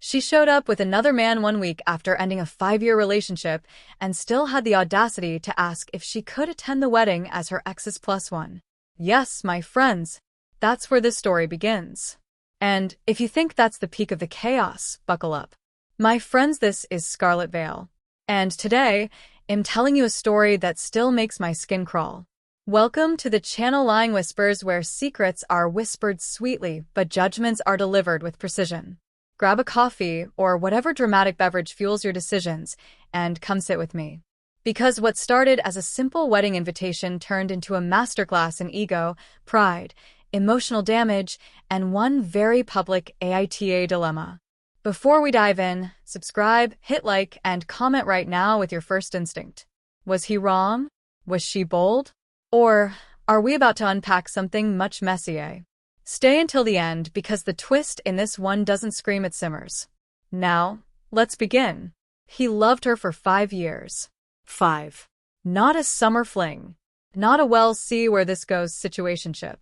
She showed up with another man 1 week after ending a 5-year relationship and still had the audacity to ask if she could attend the wedding as her ex's plus one. Yes, my friends, that's where this story begins. And if you think that's the peak of the chaos, buckle up. My friends, this is Scarlet Veil. And today, I'm telling you a story that still makes my skin crawl. Welcome to the channel Lying Whispers, where secrets are whispered sweetly, but judgments are delivered with precision. Grab a coffee or whatever dramatic beverage fuels your decisions, and come sit with me. Because what started as a simple wedding invitation turned into a masterclass in ego, pride, emotional damage, and one very public AITA dilemma. Before we dive in, subscribe, hit like, and comment right now with your first instinct. Was he wrong? Was she bold? Or are we about to unpack something much messier? Stay until the end, because the twist in this one doesn't scream, it simmers. Now, let's begin. He loved her for 5 years. 5. Not a summer fling. Not a "well, see where this goes" situationship.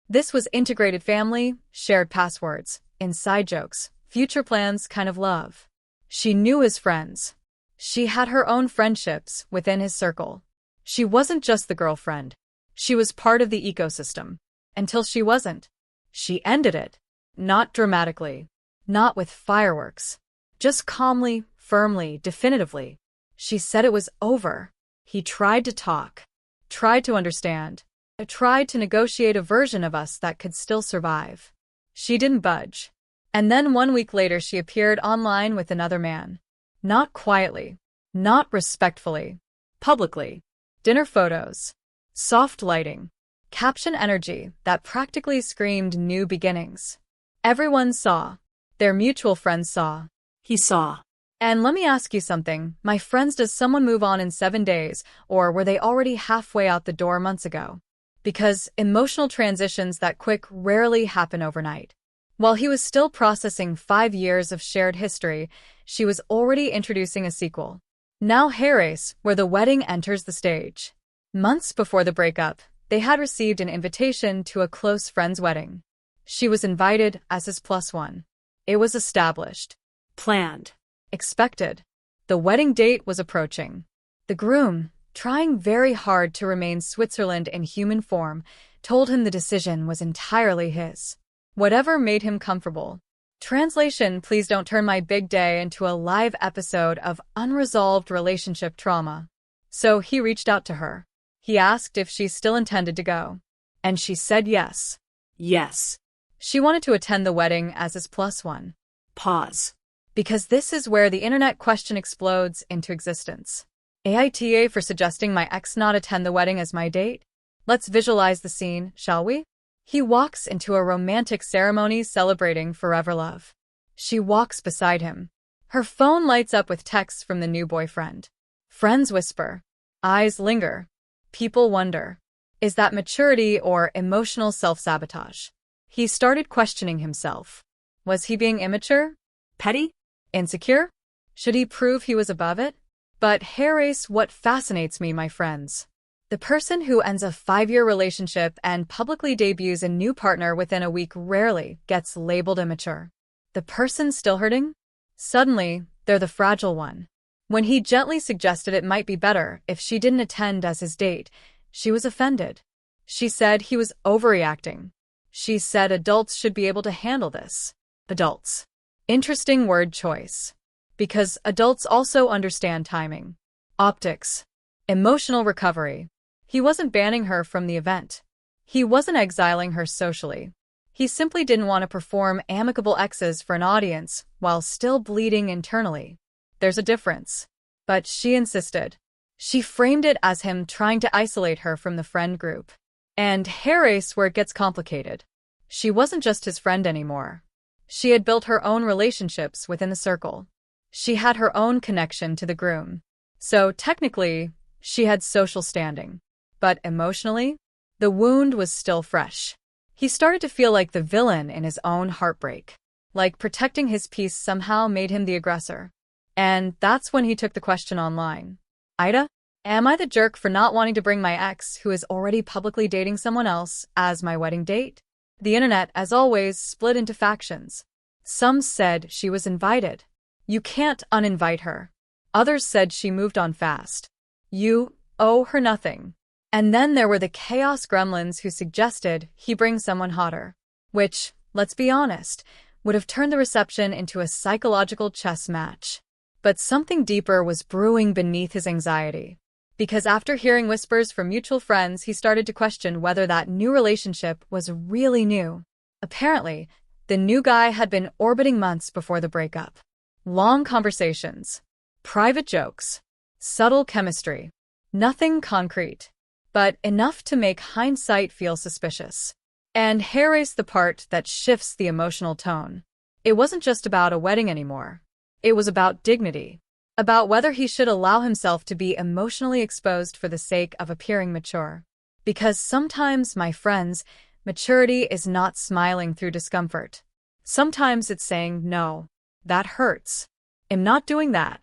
This was integrated family, shared passwords, inside jokes, future plans kind of love. She knew his friends. She had her own friendships within his circle. She wasn't just the girlfriend. She was part of the ecosystem. Until she wasn't. She ended it. Not dramatically. Not with fireworks. Just calmly, firmly, definitively. She said it was over. He tried to talk. Tried to understand. Tried to negotiate a version of us that could still survive. She didn't budge. And then 1 week later she appeared online with another man. Not quietly. Not respectfully. Publicly. Dinner photos. Soft lighting. Caption energy that practically screamed new beginnings. Everyone saw. Their mutual friends saw. He saw. And let me ask you something, my friends, does someone move on in 7 days, or were they already halfway out the door months ago? Because emotional transitions that quick rarely happen overnight. While he was still processing 5 years of shared history, she was already introducing a sequel. Now Harris, where the wedding enters the stage. Months before the breakup, they had received an invitation to a close friend's wedding. She was invited as his plus one. It was established. Planned. Expected. The wedding date was approaching. The groom, trying very hard to remain Switzerland in human form, told him the decision was entirely his. Whatever made him comfortable. Translation: please don't turn my big day into a live episode of unresolved relationship trauma. So he reached out to her. He asked if she still intended to go. And she said yes. Yes. She wanted to attend the wedding as his plus one. Pause. Because this is where the internet question explodes into existence. AITA for suggesting my ex not attend the wedding as my date? Let's visualize the scene, shall we? He walks into a romantic ceremony celebrating forever love. She walks beside him. Her phone lights up with texts from the new boyfriend. Friends whisper. Eyes linger. People wonder. Is that maturity or emotional self-sabotage? He started questioning himself. Was he being immature? Petty? Insecure? Should he prove he was above it? But Harris, what fascinates me, my friends. The person who ends a 5-year relationship and publicly debuts a new partner within a week rarely gets labeled immature. The person still hurting? Suddenly, they're the fragile one. When he gently suggested it might be better if she didn't attend as his date, she was offended. She said he was overreacting. She said adults should be able to handle this. Adults. Interesting word choice. Because adults also understand timing. Optics. Emotional recovery. He wasn't banning her from the event. He wasn't exiling her socially. He simply didn't want to perform amicable exes for an audience while still bleeding internally. There's a difference. But she insisted. She framed it as him trying to isolate her from the friend group. And Harris, where it gets complicated. She wasn't just his friend anymore. She had built her own relationships within the circle. She had her own connection to the groom. So technically, she had social standing. But emotionally, the wound was still fresh. He started to feel like the villain in his own heartbreak. Like protecting his peace somehow made him the aggressor. And that's when he took the question online. AITA? Am I the jerk for not wanting to bring my ex, who is already publicly dating someone else, as my wedding date? The internet, as always, split into factions. Some said she was invited. You can't uninvite her. Others said she moved on fast. You owe her nothing. And then there were the chaos gremlins who suggested he bring someone hotter. Which, let's be honest, would have turned the reception into a psychological chess match. But something deeper was brewing beneath his anxiety. Because after hearing whispers from mutual friends, he started to question whether that new relationship was really new. Apparently, the new guy had been orbiting months before the breakup. Long conversations, private jokes, subtle chemistry. Nothing concrete, but enough to make hindsight feel suspicious. And here's the part that shifts the emotional tone. It wasn't just about a wedding anymore. It was about dignity. About whether he should allow himself to be emotionally exposed for the sake of appearing mature. Because sometimes, my friends, maturity is not smiling through discomfort. Sometimes it's saying, no, that hurts. I'm not doing that.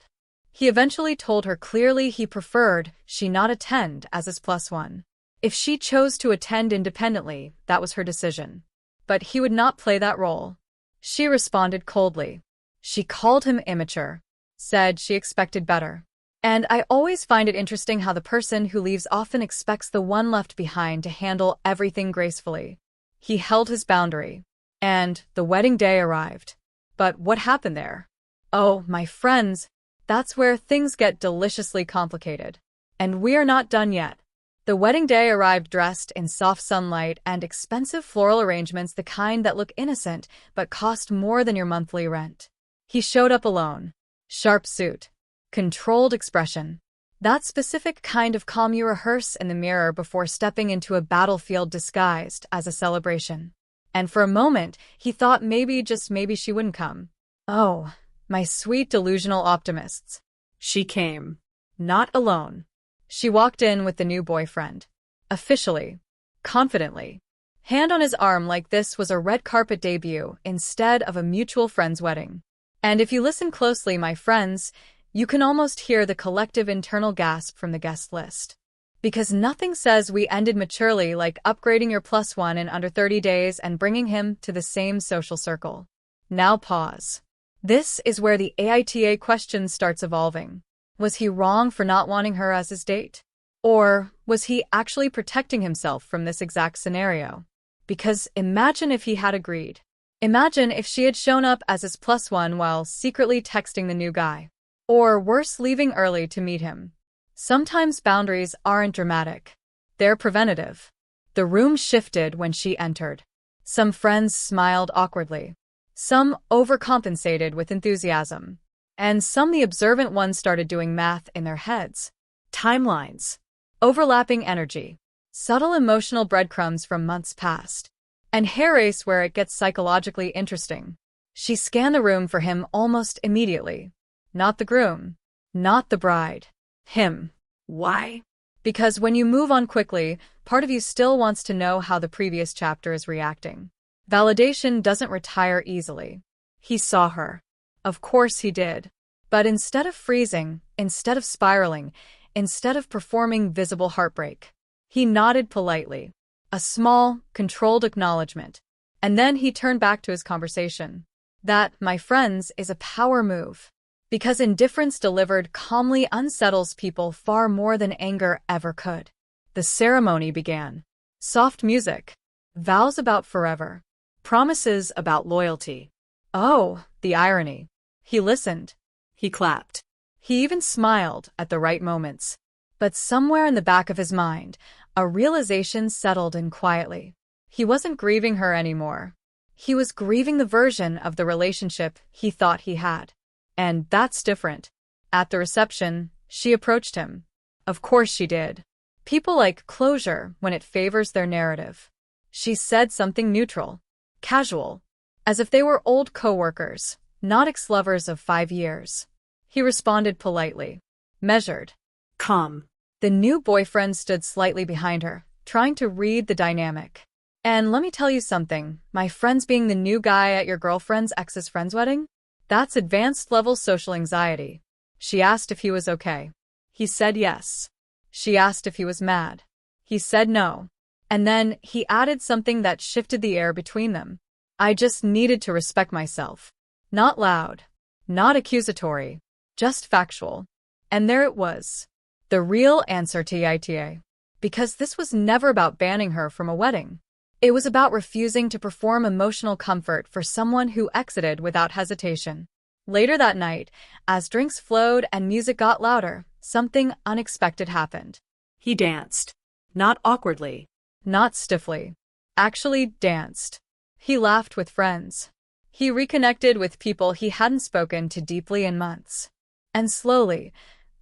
He eventually told her clearly he preferred she not attend as his +1. If she chose to attend independently, that was her decision. But he would not play that role. She responded coldly. She called him immature. Said she expected better. And I always find it interesting how the person who leaves often expects the one left behind to handle everything gracefully. He held his boundary. And the wedding day arrived. But what happened there? Oh, my friends, that's where things get deliciously complicated. And we're not done yet. The wedding day arrived dressed in soft sunlight and expensive floral arrangements, the kind that look innocent but cost more than your monthly rent. He showed up alone. Sharp suit. Controlled expression. That specific kind of calm you rehearse in the mirror before stepping into a battlefield disguised as a celebration. And for a moment, he thought maybe, just maybe, she wouldn't come. Oh, my sweet delusional optimists. She came. Not alone. She walked in with the new boyfriend. Officially. Confidently. Hand on his arm like this was a red carpet debut instead of a mutual friend's wedding. And if you listen closely, my friends, you can almost hear the collective internal gasp from the guest list. Because nothing says we ended maturely like upgrading your +1 in under 30 days and bringing him to the same social circle. Now pause. This is where the AITA question starts evolving. Was he wrong for not wanting her as his date? Or was he actually protecting himself from this exact scenario? Because imagine if he had agreed. Imagine if she had shown up as his +1 while secretly texting the new guy. Or worse, leaving early to meet him. Sometimes boundaries aren't dramatic. They're preventative. The room shifted when she entered. Some friends smiled awkwardly. Some overcompensated with enthusiasm. And some, the observant ones, started doing math in their heads. Timelines. Overlapping energy. Subtle emotional breadcrumbs from months past. And here's where it gets psychologically interesting. She scanned the room for him almost immediately. Not the groom. Not the bride. Him. Why? Because when you move on quickly, part of you still wants to know how the previous chapter is reacting. Validation doesn't retire easily. He saw her. Of course he did. But instead of freezing, instead of spiraling, instead of performing visible heartbreak, he nodded politely. A small, controlled acknowledgement. And then he turned back to his conversation. That, my friends, is a power move. Because indifference delivered calmly unsettles people far more than anger ever could. The ceremony began. Soft music. Vows about forever. Promises about loyalty. Oh, the irony. He listened. He clapped. He even smiled at the right moments. But somewhere in the back of his mind, a realization settled in quietly. He wasn't grieving her anymore. He was grieving the version of the relationship he thought he had. And that's different. At the reception, she approached him. Of course she did. People like closure when it favors their narrative. She said something neutral, casual, as if they were old co-workers, not ex-lovers of 5 years. He responded politely, measured, calm. The new boyfriend stood slightly behind her, trying to read the dynamic. And let me tell you something, my friends, being the new guy at your girlfriend's ex's friend's wedding? That's advanced-level social anxiety. She asked if he was okay. He said yes. She asked if he was mad. He said no. And then he added something that shifted the air between them. I just needed to respect myself. Not loud, not accusatory, just factual. And there it was. The real answer to AITA. Because this was never about banning her from a wedding. It was about refusing to perform emotional comfort for someone who exited without hesitation. Later that night, as drinks flowed and music got louder, something unexpected happened. He danced. Not awkwardly. Not stiffly. Actually danced. He laughed with friends. He reconnected with people he hadn't spoken to deeply in months. And slowly,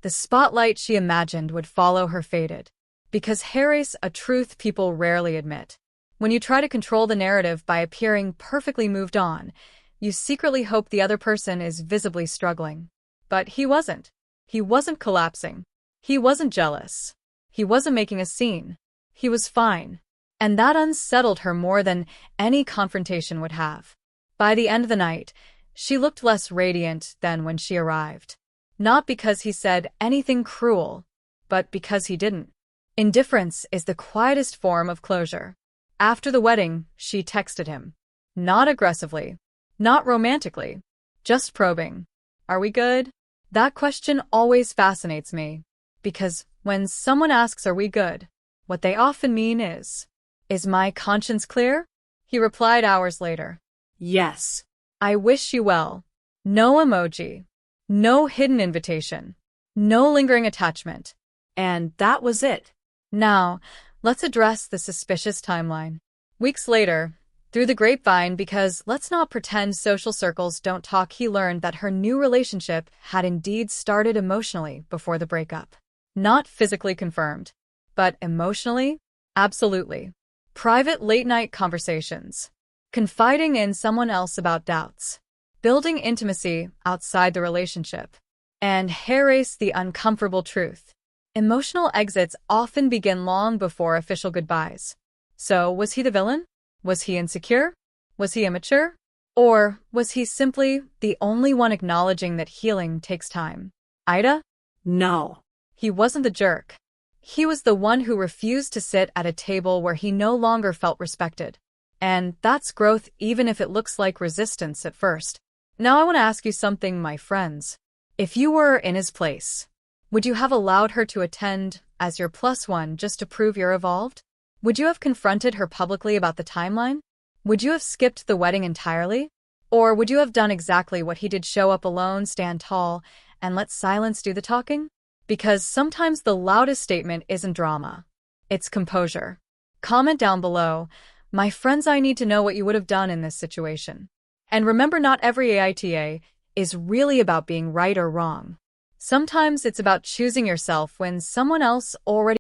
the spotlight she imagined would follow her faded. Because here's a truth people rarely admit. When you try to control the narrative by appearing perfectly moved on, you secretly hope the other person is visibly struggling. But he wasn't. He wasn't collapsing. He wasn't jealous. He wasn't making a scene. He was fine. And that unsettled her more than any confrontation would have. By the end of the night, she looked less radiant than when she arrived. Not because he said anything cruel, but because he didn't. Indifference is the quietest form of closure. After the wedding, she texted him. Not aggressively. Not romantically. Just probing. Are we good? That question always fascinates me. Because when someone asks, are we good? What they often mean is my conscience clear? He replied hours later. Yes. I wish you well. No emoji. No hidden invitation. No lingering attachment. And that was it. Now, let's address the suspicious timeline. Weeks later, through the grapevine, because let's not pretend social circles don't talk, he learned that her new relationship had indeed started emotionally before the breakup. Not physically confirmed, but emotionally? Absolutely. Private late-night conversations. Confiding in someone else about doubts. Building intimacy outside the relationship. And here's the uncomfortable truth. Emotional exits often begin long before official goodbyes. So, was he the villain? Was he insecure? Was he immature? Or was he simply the only one acknowledging that healing takes time? AITA? No. He wasn't the jerk. He was the one who refused to sit at a table where he no longer felt respected. And that's growth, even if it looks like resistance at first. Now I want to ask you something, my friends. If you were in his place, would you have allowed her to attend as your +1 just to prove you're evolved? Would you have confronted her publicly about the timeline? Would you have skipped the wedding entirely? Or would you have done exactly what he did, show up alone, stand tall, and let silence do the talking? Because sometimes the loudest statement isn't drama. It's composure. Comment down below. My friends, I need to know what you would have done in this situation. And remember, not every AITA is really about being right or wrong. Sometimes it's about choosing yourself when someone else already